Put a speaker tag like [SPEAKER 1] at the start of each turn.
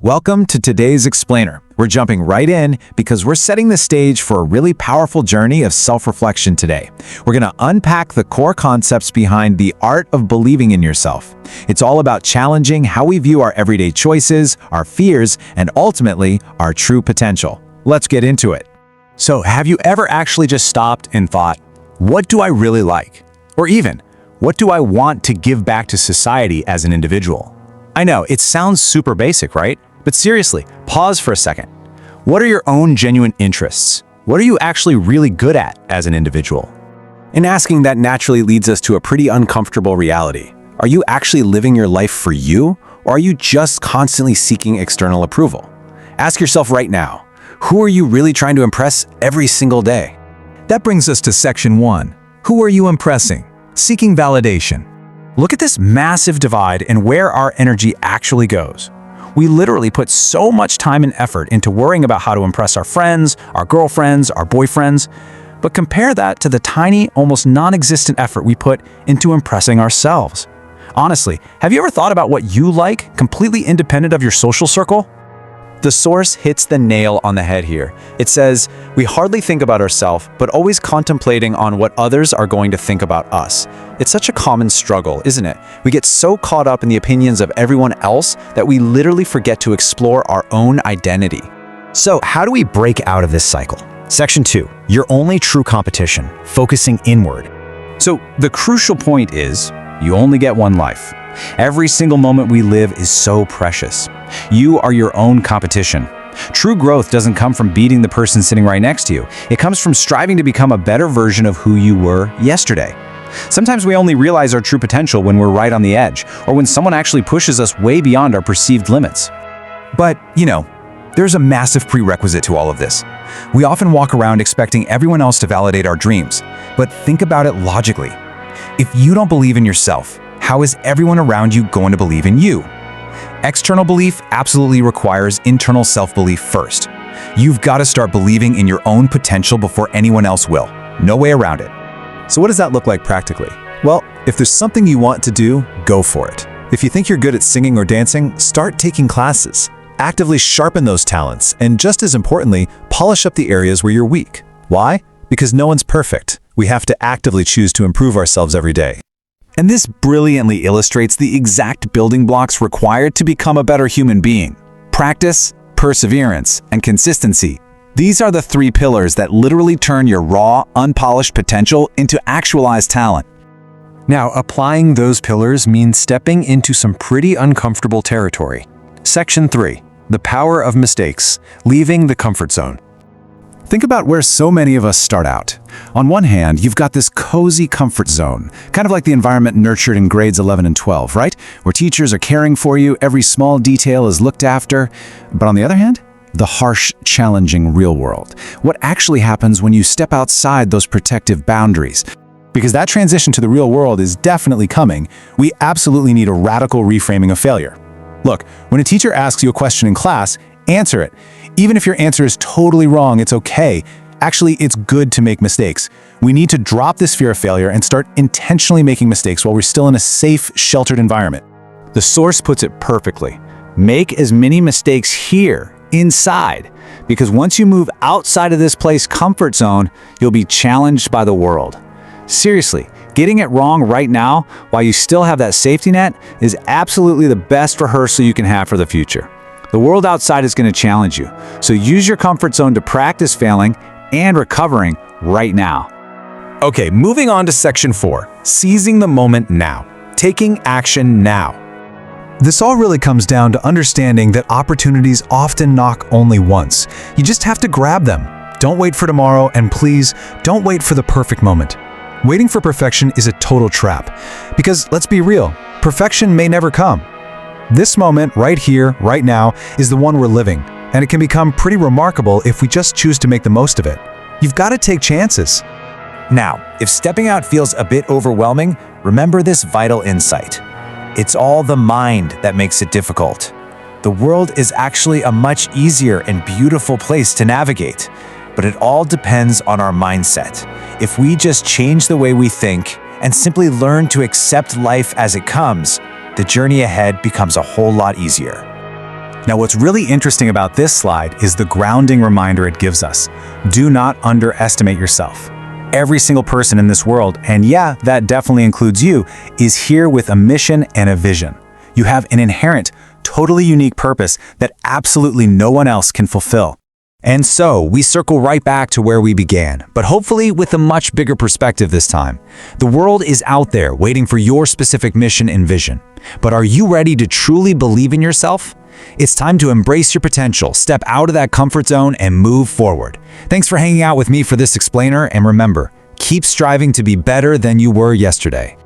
[SPEAKER 1] Welcome to today's Explainer. We're jumping right in because we're setting the stage for a really powerful journey of self-reflection today. We're going to unpack the core concepts behind the art of believing in yourself. It's all about challenging how we view our everyday choices, our fears, and ultimately, our true potential. Let's get into it.
[SPEAKER 2] So, have you ever actually just stopped and thought, what do I really like? Or even, what do I want to give back to society as an individual? I know, it sounds super basic, right? But seriously, pause for a second. What are your own genuine interests? What are you actually really good at as an individual? In asking that naturally leads us to a pretty uncomfortable reality. Are you actually living your life for you, or are you just constantly seeking external approval? Ask yourself right now, who are you really trying to impress every single day?
[SPEAKER 1] That brings us to Section 1. Who are you impressing? Seeking validation.
[SPEAKER 2] Look at this massive divide and where our energy actually goes. We literally put so much time and effort into worrying about how to impress our friends, our girlfriends, our boyfriends, but compare that to the tiny, almost non-existent effort we put into impressing ourselves. Honestly, have you ever thought about what you like, completely independent of your social circle? The source hits the nail on the head here. It says, we hardly think about ourselves, but always contemplating on what others are going to think about us. It's such a common struggle, isn't it? We get so caught up in the opinions of everyone else that we literally forget to explore our own identity. So, how do we break out of this cycle? Section 2, your only true competition, focusing inward. So, the crucial point is, you only get one life. Every single moment we live is so precious. You are your own competition. True growth doesn't come from beating the person sitting right next to you. It comes from striving to become a better version of who you were yesterday. Sometimes we only realize our true potential when we're right on the edge, or when someone actually pushes us way beyond our perceived limits.
[SPEAKER 1] But, there's a massive prerequisite to all of this. We often walk around expecting everyone else to validate our dreams, but think about it logically. If you don't believe in yourself, how is everyone around you going to believe in you? External belief absolutely requires internal self-belief first. You've got to start believing in your own potential before anyone else will. No way around it. So what does that look like practically? Well, if there's something you want to do, go for it. If you think you're good at singing or dancing, start taking classes. Actively sharpen those talents, and just as importantly, polish up the areas where you're weak. Why? Because no one's perfect. We have to actively choose to improve ourselves every day. And this brilliantly illustrates the exact building blocks required to become a better human being. Practice, perseverance, and consistency. These are the three pillars that literally turn your raw, unpolished potential into actualized talent.
[SPEAKER 2] Now, applying those pillars means stepping into some pretty uncomfortable territory. Section 3, the power of mistakes, leaving the comfort zone.
[SPEAKER 1] Think about where so many of us start out. On one hand, you've got this cozy comfort zone, kind of like the environment nurtured in grades 11 and 12, right? Where teachers are caring for you, every small detail is looked after. But on the other hand, the harsh, challenging real world. What actually happens when you step outside those protective boundaries? Because that transition to the real world is definitely coming, we absolutely need a radical reframing of failure. Look, when a teacher asks you a question in class, answer it. Even if your answer is totally wrong, it's okay. Actually, it's good to make mistakes. We need to drop this fear of failure and start intentionally making mistakes while we're still in a safe, sheltered environment.
[SPEAKER 2] The source puts it perfectly. Make as many mistakes here, inside, because once you move outside of this place comfort zone, you'll be challenged by the world. Seriously, getting it wrong right now, while you still have that safety net, is absolutely the best rehearsal you can have for the future. The world outside is going to challenge you, so use your comfort zone to practice failing and recovering right now.
[SPEAKER 1] Okay, moving on to Section 4, seizing the moment now, taking action now. This all really comes down to understanding that opportunities often knock only once. You just have to grab them. Don't wait for tomorrow, and please, don't wait for the perfect moment. Waiting for perfection is a total trap, because let's be real, perfection may never come. This moment, right here, right now, is the one we're living, and it can become pretty remarkable if we just choose to make the most of it. You've got to take chances. Now, if stepping out feels a bit overwhelming, remember this vital insight. It's all the mind that makes it difficult. The world is actually a much easier and beautiful place to navigate, but it all depends on our mindset. If we just change the way we think and simply learn to accept life as it comes, the journey ahead becomes a whole lot easier.
[SPEAKER 2] Now, what's really interesting about this slide is the grounding reminder it gives us. Do not underestimate yourself. Every single person in this world, and yeah, that definitely includes you, is here with a mission and a vision. You have an inherent, totally unique purpose that absolutely no one else can fulfill.
[SPEAKER 1] And so, we circle right back to where we began, but hopefully with a much bigger perspective this time. The world is out there waiting for your specific mission and vision. But are you ready to truly believe in yourself? It's time to embrace your potential, step out of that comfort zone, and move forward. Thanks for hanging out with me for this explainer, and remember, keep striving to be better than you were yesterday.